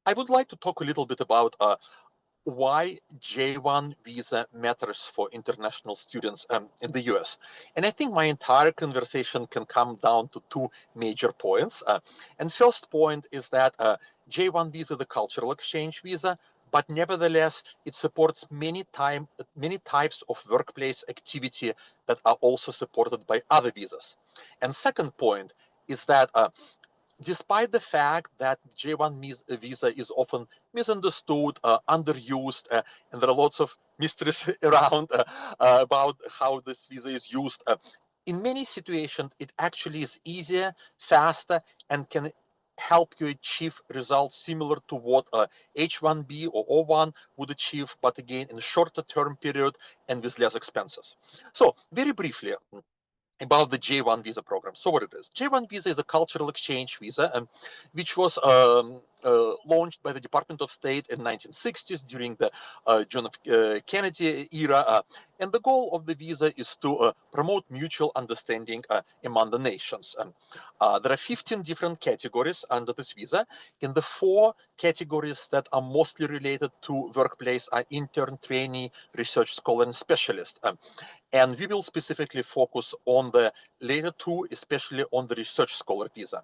I would like to talk a little bit about why J1 visa matters for international students in the US. And I think my entire conversation can come down to two major points. And first point is that J1 visa is a cultural exchange visa, but nevertheless, it supports many types of workplace activity that are also supported by other visas. And second point is that despite the fact that J1 visa is often misunderstood, underused, and there are lots of mysteries around about how this visa is used, in many situations, it actually is easier, faster, and can help you achieve results similar to what H1B or O1 would achieve, but again, in a shorter term period and with less expenses. So very briefly, about the J1 visa program. So what it is? J1 visa is a cultural exchange visa, which was launched by the Department of State in 1960s during the John F. Kennedy era. And the goal of the visa is to promote mutual understanding among the nations. There are 15 different categories under this visa. In the four categories that are mostly related to workplace are intern, trainee, research scholar, and specialist. And we will specifically focus on the later two, especially on the research scholar visa.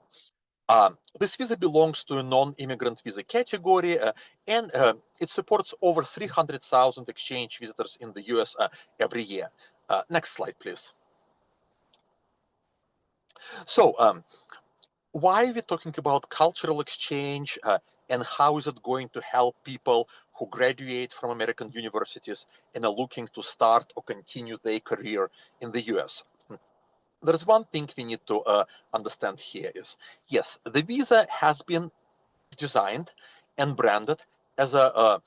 This visa belongs to a non-immigrant visa category, and it supports over 300,000 exchange visitors in the US every year. Next slide, please. So, why are we talking about cultural exchange and how is it going to help people who graduate from American universities and are looking to start or continue their career in the US? There's one thing we need to understand here is, yes, the visa has been designed and branded as a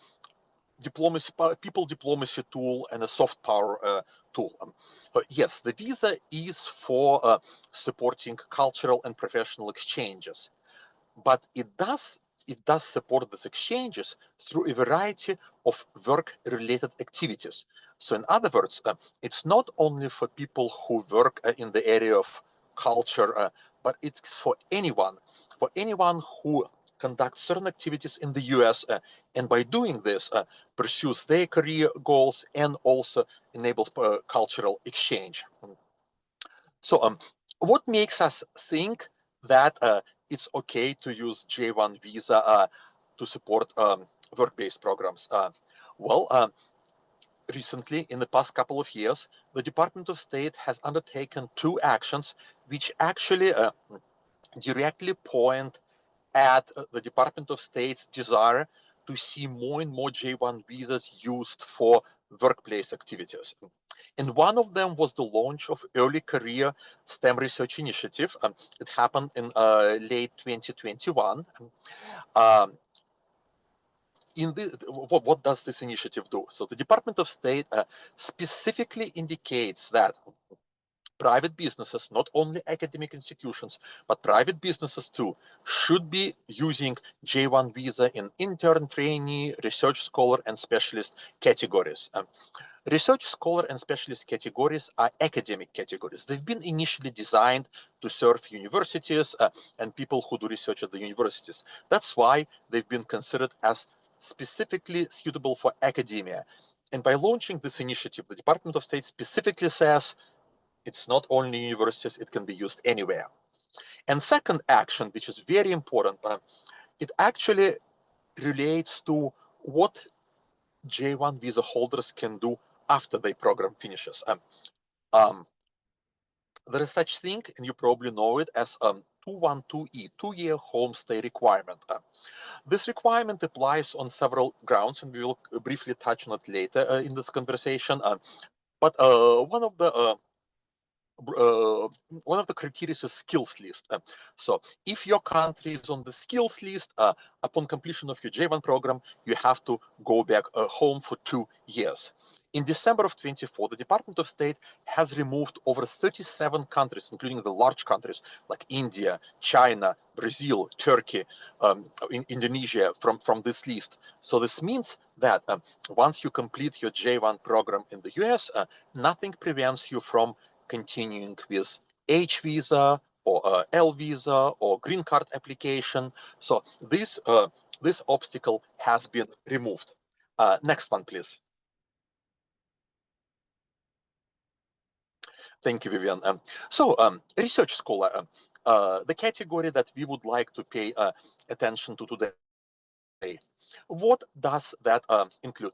diplomacy, people diplomacy tool and a soft power tool. Yes, the visa is for supporting cultural and professional exchanges, but it does support these exchanges through a variety of work-related activities. So in other words, it's not only for people who work in the area of culture, but it's for anyone who conducts certain activities in the US, and by doing this, pursues their career goals and also enables cultural exchange. So, what makes us think that it's okay to use J1 visa to support work-based programs? Well, recently, in the past couple of years, the Department of State has undertaken two actions which actually directly point at the Department of State's desire to see more and more J1 visas used for workplace activities. And one of them was the launch of Early Career STEM Research Initiative. It happened in late 2021. Um, what does this initiative do? So the Department of State specifically indicates that private businesses, not only academic institutions, but private businesses too, should be using J1 visa in intern, trainee, research scholar, and specialist categories. Research scholar and specialist categories are academic categories. They've been initially designed to serve universities and people who do research at the universities. That's why they've been considered as specifically suitable for academia. And by launching this initiative, the Department of State specifically says it's not only universities, it can be used anywhere. And second action, which is very important, it actually relates to what J1 visa holders can do after their program finishes. There is such thing, and you probably know it as 212E, 2-year homestay requirement. This requirement applies on several grounds, and we will briefly touch on it later in this conversation. But one of the criteria is skills list. So if your country is on the skills list, upon completion of your J1 program, you have to go back home for 2 years. In December of 24, the Department of State has removed over 37 countries, including the large countries like India, China, Brazil, Turkey, Indonesia from this list. So this means that once you complete your J1 program in the US, nothing prevents you from continuing with H visa or L visa or green card application. So this obstacle has been removed. Next one, please. Thank you, Vivian. Research scholar, the category that we would like to pay attention to today. What does that include?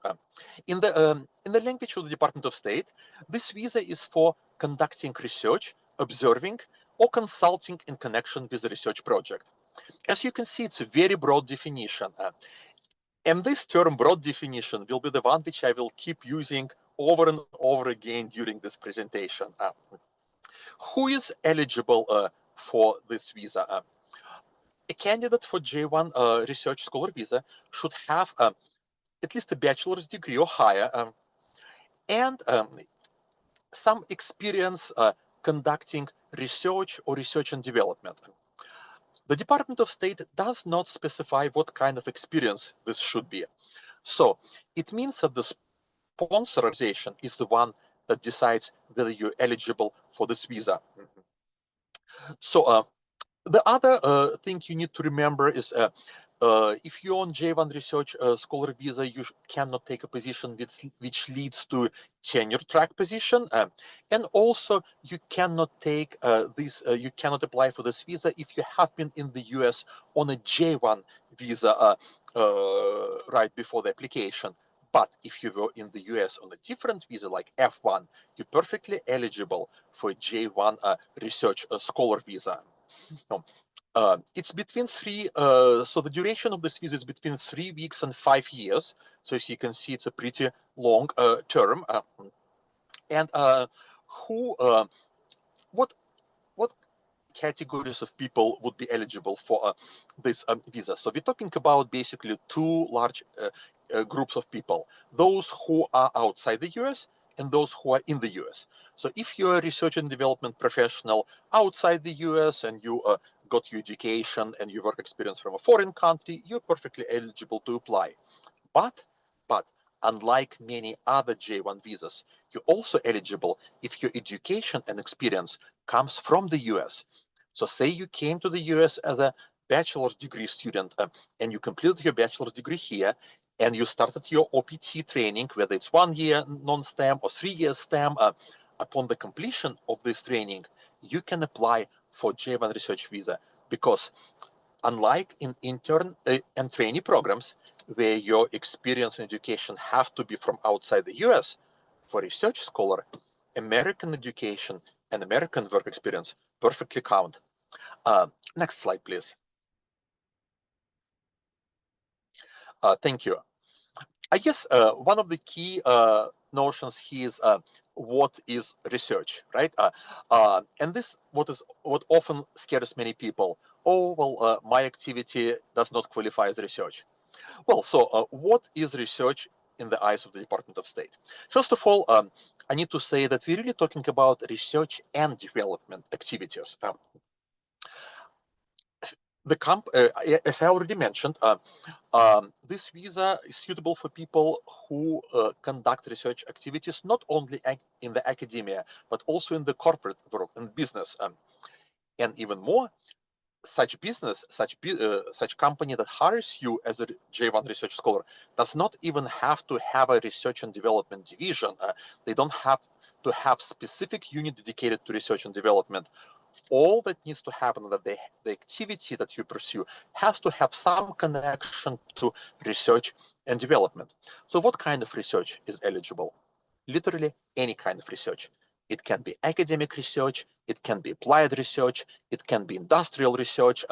In the language of the Department of State, this visa is for conducting research, observing, or consulting in connection with the research project. As you can see, it's a very broad definition. And this term, broad definition, will be the one which I will keep using over and over again during this presentation. Who is eligible for this visa? A candidate for J1 research scholar visa should have at least a bachelor's degree or higher, and some experience conducting research or research and development. The Department of State does not specify what kind of experience this should be. So it means that the sponsor organization is the one that decides whether you're eligible for this visa. So the other thing you need to remember is if you're on J1 research scholar visa, you cannot take a position which leads to tenure track position, and also you cannot take you cannot apply for this visa if you have been in the US on a J1 visa right before the application. But if you were in the US on a different visa like F1, you're perfectly eligible for a J1 research scholar visa. No. It's between so the duration of this visa is between 3 weeks and 5 years. So as you can see, it's a pretty long term. And what categories of people would be eligible for this visa? So we're talking about basically two large groups of people: those who are outside the US and those who are in the US. So if you're a research and development professional outside the US and you got your education and your work experience from a foreign country, you're perfectly eligible to apply. But unlike many other J1 visas, you're also eligible if your education and experience comes from the US. So say you came to the US as a bachelor's degree student and you completed your bachelor's degree here and you started your OPT training, whether it's 1 year non-STEM or 3 years STEM, upon the completion of this training, you can apply for J1 research visa, because unlike in intern and trainee programs, where your experience and education have to be from outside the US, for research scholar, American education and American work experience perfectly count. Next slide, please. Thank you. I guess one of the key notions here is what is research, right? And this what often scares many people. Oh, well, my activity does not qualify as research. Well, so what is research in the eyes of the Department of State? First of all, I need to say that we're really talking about research and development activities. As I already mentioned, this visa is suitable for people who conduct research activities not only in the academia, but also in the corporate world and business. And even more, such business, such company that hires you as a J1 research scholar does not even have to have a research and development division. They don't have to have specific unit dedicated to research and development. All that needs to happen is that the activity that you pursue has to have some connection to research and development. So what kind of research is eligible? Literally any kind of research. It can be academic research, it can be applied research, it can be industrial research.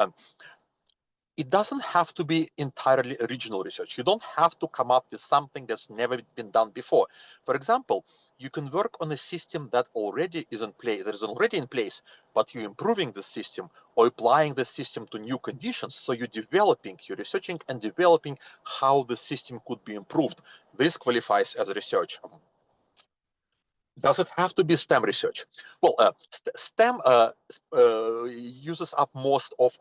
It doesn't have to be entirely original research. You don't have to come up with something that's never been done before. For example, you can work on a system that already is in place, that is already in place, but you're improving the system or applying the system to new conditions. So you're researching and developing how the system could be improved. This qualifies as research. Does it have to be STEM research? Well, STEM uses up most of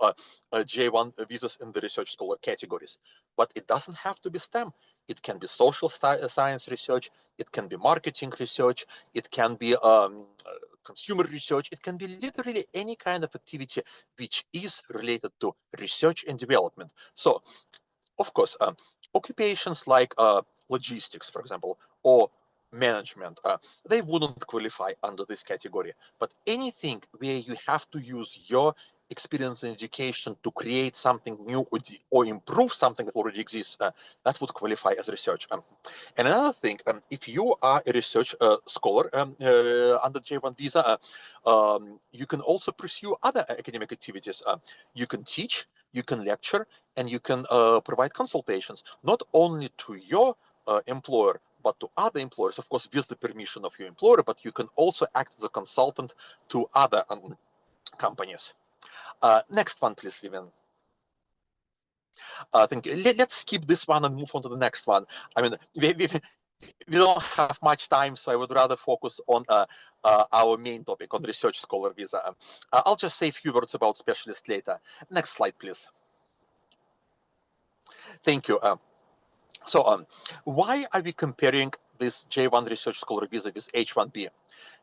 J1 visas in the research scholar categories, but it doesn't have to be STEM. It can be social science research, it can be marketing research, it can be consumer research, it can be literally any kind of activity which is related to research and development. So, of course, occupations like logistics, for example, or management, they wouldn't qualify under this category. But anything where you have to use your experience and education to create something new or improve something that already exists, that would qualify as research. And another thing, if you are a research scholar under J1 visa, you can also pursue other academic activities. You can teach, you can lecture, and you can provide consultations, not only to your employer, but to other employers, of course, with the permission of your employer, but you can also act as a consultant to other companies. Next one, please, Vivian. Thank you. Let's skip this one and move on to the next one. I mean, we don't have much time, so I would rather focus on our main topic, on research scholar visa. I'll just say a few words about specialists later. Next slide, please. Thank you. So why are we comparing this J1 research scholar visa with H1B?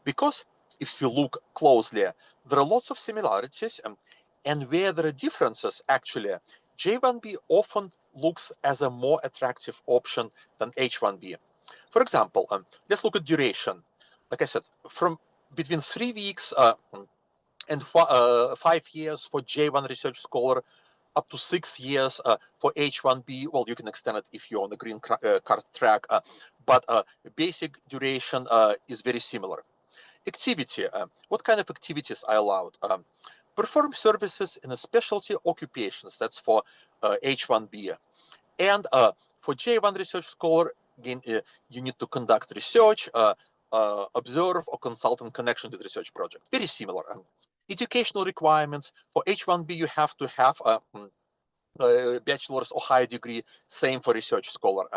Because if you look closely, there are lots of similarities, and where there are differences, actually, J1B often looks as a more attractive option than H1B. For example, let's look at duration. Like I said, from between 3 weeks and 5 years for J1 research scholar, up to 6 years for H1B. Well, you can extend it if you're on the green card track, but basic duration is very similar. Activity, what kind of activities are allowed? Perform services in a specialty occupations, that's for H1B. And for J1 research scholar, again, you need to conduct research, observe or consult in connection with research project. Very similar. Educational requirements, for H1B, you have to have a bachelor's or higher degree, same for research scholar.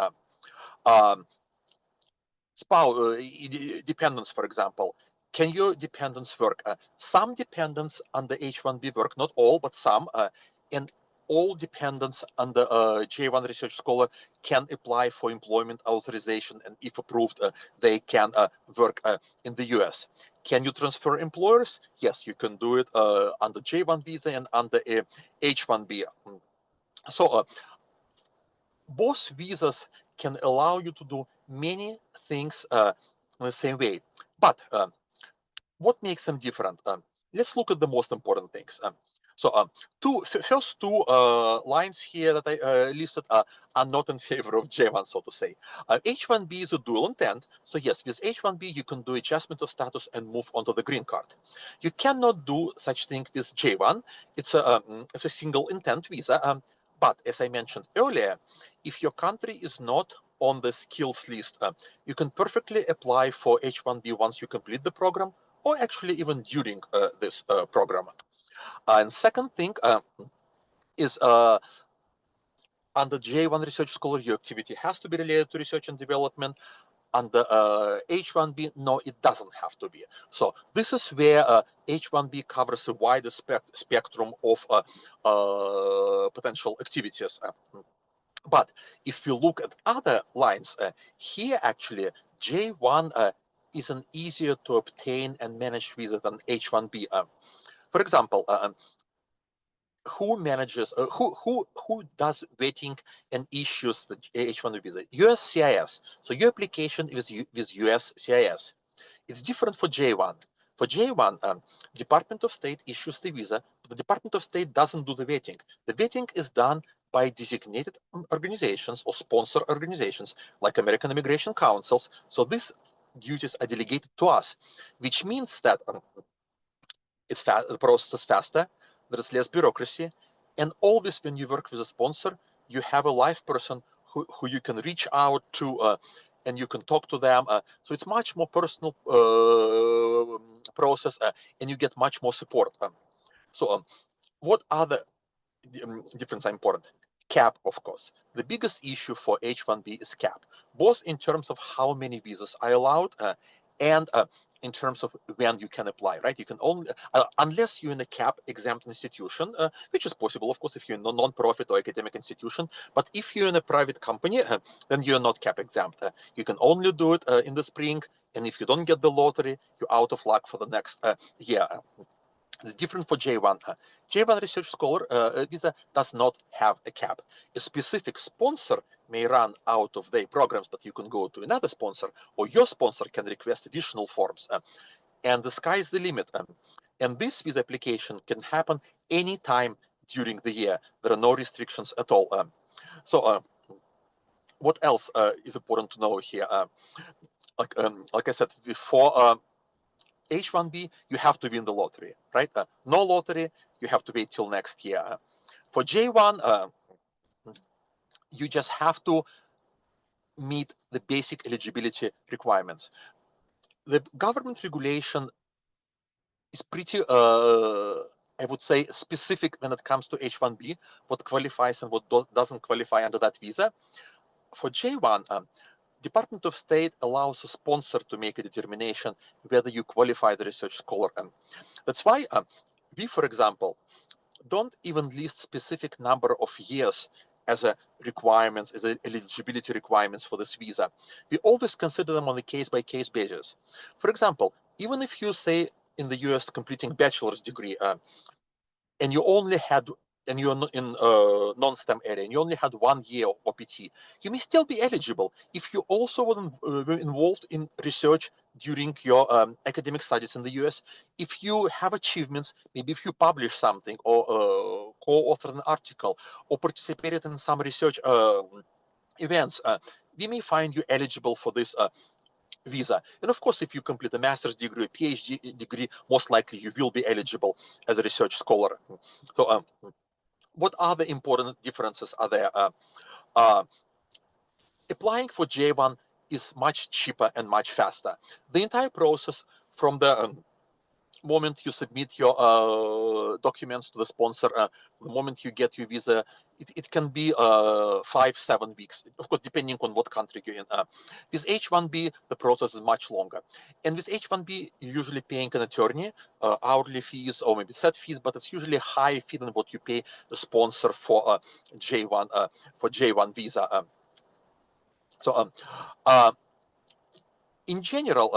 Dependents, for example, can your dependents work? Some dependents under H1B work, not all, but some, and all dependents under J1 research scholar can apply for employment authorization, and if approved, they can work in the US. Can you transfer employers? Yes, you can do it under J1 visa and under H1B. So both visas can allow you to do many things in the same way. But what makes them different? Let's look at the most important things. So first two lines here that I listed are not in favor of J1, so to say. H1B is a dual intent. So yes, with H1B, you can do adjustment of status and move on to the green card. You cannot do such thing with J1. It's a single intent visa. But as I mentioned earlier, if your country is not on the skills list, you can perfectly apply for H1B once you complete the program, or actually even during this program. And second thing is under J1 research scholar, your activity has to be related to research and development. Under H1B, no, it doesn't have to be. So this is where H1B covers a wider spectrum of potential activities. But if you look at other lines, here actually J1 is an easier to obtain and manage visa than H1B. For example, who manages, who does vetting and issues the H1B visa? USCIS. So your application is with USCIS. It's different for J1. For J1, Department of State issues the visa, but the Department of State doesn't do the vetting. The vetting is done by designated organizations or sponsor organizations like American Immigration Councils. So these duties are delegated to us, which means that the process is faster, there is less bureaucracy, and always when you work with a sponsor, you have a live person who you can reach out to and you can talk to them. So it's much more personal process and you get much more support. So what other differences are important? Cap, of course. The biggest issue for H1B is cap, both in terms of how many visas are allowed and in terms of when you can apply, right? You can only, unless you're in a cap exempt institution, which is possible, of course, if you're in a non-profit or academic institution. But if you're in a private company, then you're not cap exempt. You can only do it in the spring. And if you don't get the lottery, you're out of luck for the next year. It's different for J1. J1 Research Scholar visa does not have a cap. A specific sponsor may run out of their programs, but you can go to another sponsor, or your sponsor can request additional forms. And the sky is the limit. And this visa application can happen anytime during the year. There are no restrictions at all. So what else is important to know here? Like I said before, H1B, you have to win the lottery, right? No lottery, you have to wait till next year. For J1, you just have to meet the basic eligibility requirements. The government regulation is pretty, I would say, specific when it comes to H1B, what qualifies and what doesn't qualify under that visa. For J1, Department of State allows a sponsor to make a determination whether you qualify the research scholar. That's why we, for example, don't even list specific number of years as a requirements, as a eligibility requirements for this visa. We always consider them on a case-by-case basis. For example, even if you say in the US completing bachelor's degree, and you only had, and you're in non-STEM area, and you only had 1 year OPT, you may still be eligible if you also were involved in research during your academic studies in the US. If you have achievements, maybe if you publish something or co-authored an article or participated in some research events, we may find you eligible for this visa. And of course, if you complete a master's degree, a PhD degree, most likely you will be eligible as a research scholar. So what other important differences are there? Applying for J1 is much cheaper and much faster. The entire process from the moment you submit your documents to the sponsor, the moment you get your visa, it can be 5-7 weeks, of course, depending on what country you're in. With H1B, the process is much longer. And with H1B, you're usually paying an attorney, hourly fees or maybe set fees, but it's usually higher fee than what you pay the sponsor for J1 visa. So in general,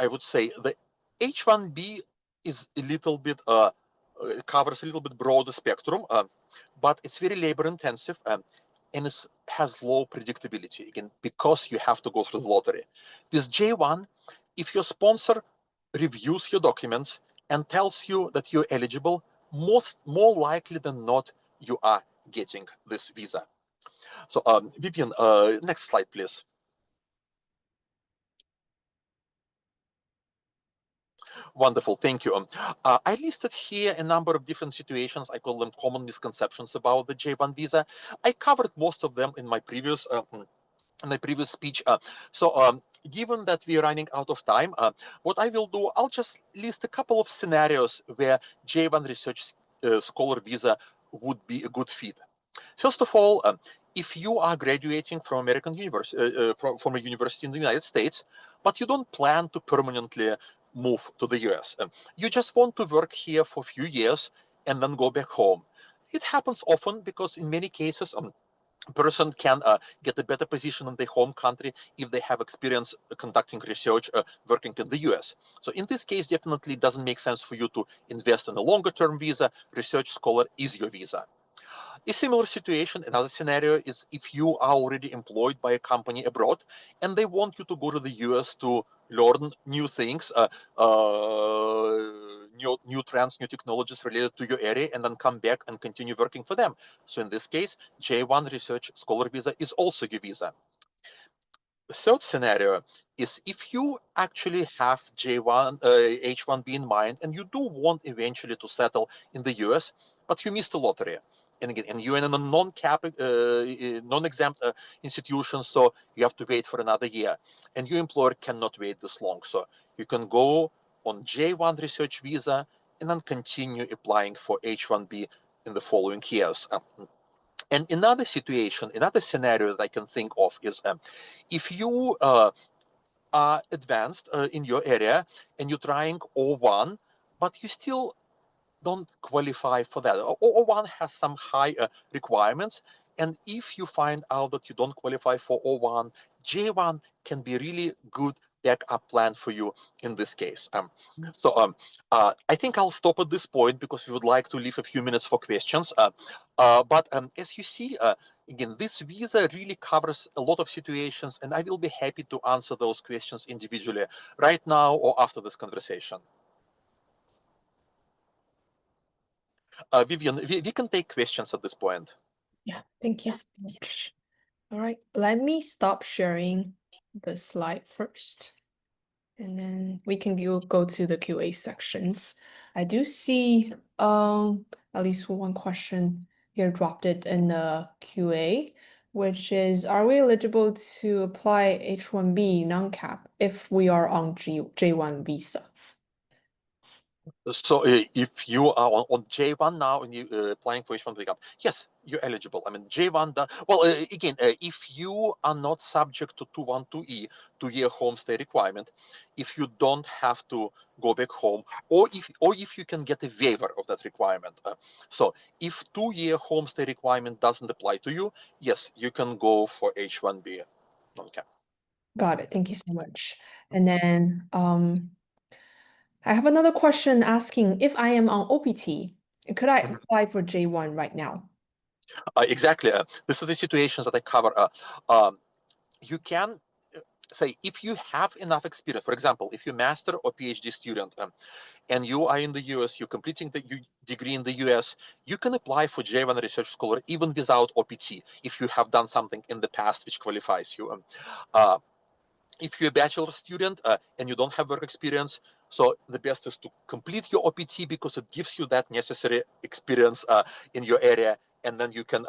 I would say the H1B is a little bit covers a little bit broader spectrum, but it's very labor intensive and it has low predictability, again, because you have to go through the lottery. With J1, if your sponsor reviews your documents and tells you that you're eligible, more likely than not, you are getting this visa. So Vivian, next slide, please. Wonderful, thank you. I listed here a number of different situations. I call them common misconceptions about the J1 visa. I covered most of them in my previous speech. Given that we're running out of time, what I will do, I'll just list a couple of scenarios where J1 research scholar visa would be a good fit. First of all, if you are graduating from American university, from a university in the United States, but you don't plan to permanently move to the US, you just want to work here for a few years and then go back home. It happens often because in many cases, a person can get a better position in their home country if they have experience conducting research working in the US. So in this case, definitely doesn't make sense for you to invest in a longer term visa. Research scholar is your visa. A similar situation, another scenario, is if you are already employed by a company abroad and they want you to go to the US to learn new things, new trends, new technologies related to your area, and then come back and continue working for them. So in this case, J1 Research Scholar Visa is also your visa. The third scenario is if you actually have H1B in mind and you do want eventually to settle in the US, but you missed the lottery. And again, and you're in a non-exempt institution, so you have to wait for another year. And your employer cannot wait this long. So you can go on J1 research visa and then continue applying for H1B in the following years. And another situation, another scenario that I can think of is if you are advanced in your area and you're trying O1, but you still don't qualify for that. O1 has some high requirements, and if you find out that you don't qualify for O1, J1 can be really good backup plan for you in this case. I think I'll stop at this point because we would like to leave a few minutes for questions. But as you see, again, this visa really covers a lot of situations, and I will be happy to answer those questions individually right now or after this conversation. Vivian, we can take questions at this point. Yeah, thank you so much. All right, let me stop sharing the slide first, and then we can go to the QA sections. I do see at least one question here dropped it in the QA, which is, are we eligible to apply H1B non-cap if we are on J1 visa? So if you are on J1 now and you applying for H1 pickup, yes, you're eligible. I mean, J1, well, again, if you are not subject to 212E, 2-year homestay requirement, if you don't have to go back home, or if you can get a waiver of that requirement. So if 2-year homestay requirement doesn't apply to you, yes, you can go for H1B. Okay. Got it. Thank you so much. And then I have another question asking, if I am on OPT, could I apply for J1 right now? Exactly. This is the situations that I cover. You can say if you have enough experience. For example, if you're master or PhD student and you are in the US, you're completing the degree in the US, you can apply for J1 research scholar even without OPT if you have done something in the past which qualifies you. If you're a bachelor student and you don't have work experience, so the best is to complete your OPT because it gives you that necessary experience in your area, and then you can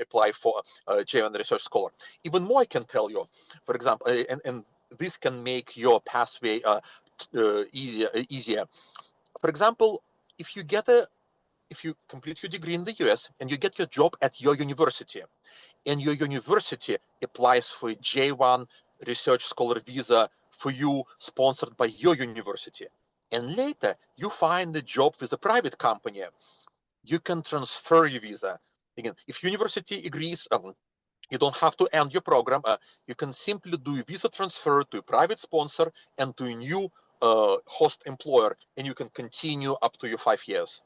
apply for J1 Research Scholar. Even more, I can tell you, for example, and this can make your pathway easier. For example, if you complete your degree in the US and you get your job at your university, and your university applies for a J1 research scholar visa for you, sponsored by your university, and later you find a job with a private company, you can transfer your visa. Again, if university agrees, you don't have to end your program. You can simply do a visa transfer to a private sponsor and to a new host employer, and you can continue up to your 5 years.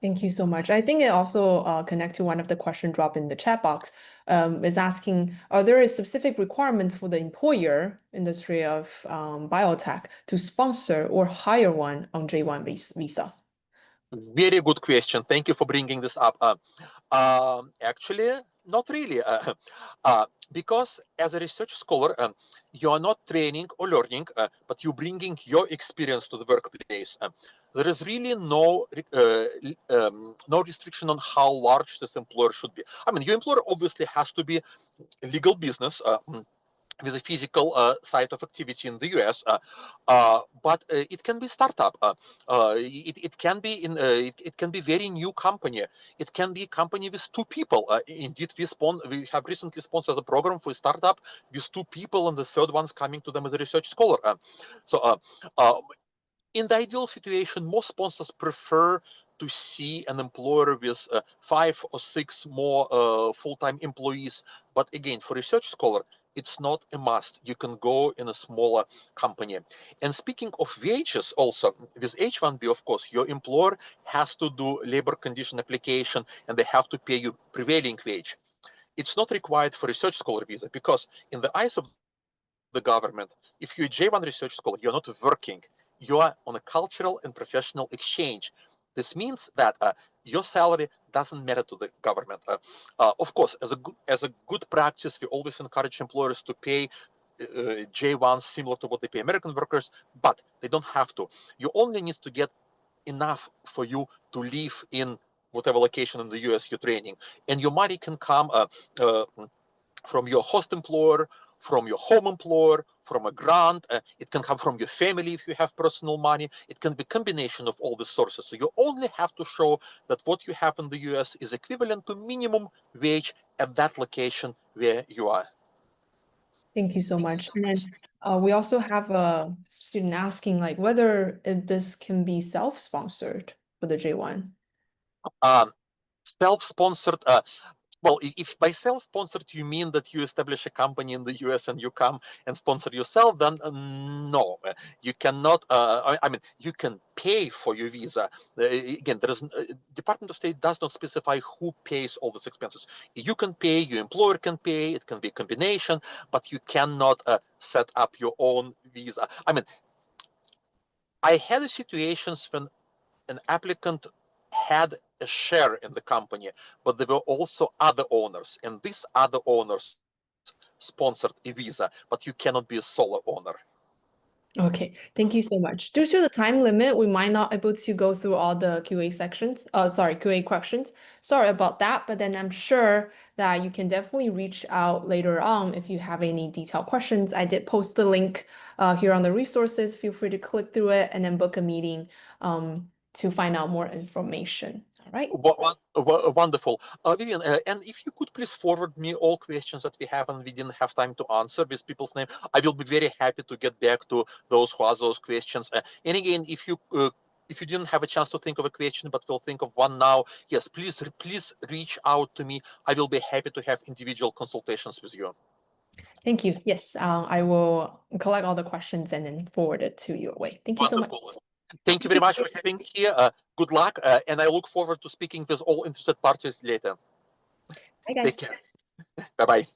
Thank you so much. I think it also connect to one of the question dropped in the chat box. Is asking, are there specific requirements for the employer industry of biotech to sponsor or hire one on J1 visa? Very good question. Thank you for bringing this up. Actually, not really. Because as a research scholar, you are not training or learning, but you're bringing your experience to the workplace. There is really no restriction on how large this employer should be. I mean, your employer obviously has to be a legal business. With a physical site of activity in the US, but it can be startup. It can be it can be very new company. It can be a company with 2 people. Indeed, we have recently sponsored a program for a startup with 2 people, and the third one's coming to them as a research scholar. In the ideal situation, most sponsors prefer to see an employer with 5 or 6 more full-time employees. But again, for research scholar, it's not a must. You can go in a smaller company. And speaking of wages also, with H1B, of course, your employer has to do labor condition application and they have to pay you prevailing wage. It's not required for research scholar visa because in the eyes of the government, if you're a J1 research scholar, you're not working. You are on a cultural and professional exchange. This means that your salary doesn't matter to the government. Of course, as a good practice, we always encourage employers to pay J1 similar to what they pay American workers, but they don't have to. You only need to get enough for you to live in whatever location in the US you're training, and your money can come from your host employer, from your home employer, from a grant. It can come from your family if you have personal money. It can be a combination of all the sources. So you only have to show that what you have in the US is equivalent to minimum wage at that location where you are. Thank you so much. And then we also have a student asking like whether this can be self-sponsored for the J1. Self-sponsored, well, if by self-sponsored you mean that you establish a company in the US and you come and sponsor yourself, then no, you cannot. I mean, you can pay for your visa. Again, there is Department of State does not specify who pays all these expenses. You can pay, your employer can pay. It can be a combination, but you cannot set up your own visa. I mean, I had situations when an applicant had a share in the company, but there were also other owners, and these other owners sponsored a visa, but you cannot be a solo owner. Okay, thank you so much. Due to the time limit, we might not able to go through all the QA sections. Sorry, QA questions. Sorry about that, but then I'm sure that you can definitely reach out later on if you have any detailed questions. I did post the link here on the resources. Feel free to click through it and then book a meeting to find out more information. All right. Wonderful. Vivian, and if you could please forward me all questions that we have and we didn't have time to answer with people's name, I will be very happy to get back to those who ask those questions. And again, if you didn't have a chance to think of a question but will think of one now, yes, please reach out to me. I will be happy to have individual consultations with you. Thank you. Yes, I will collect all the questions and then forward it to your way. Thank you so much. Thank you very much for having me here. Good luck, and I look forward to speaking with all interested parties later. Bye, guys. Take care. Bye-bye.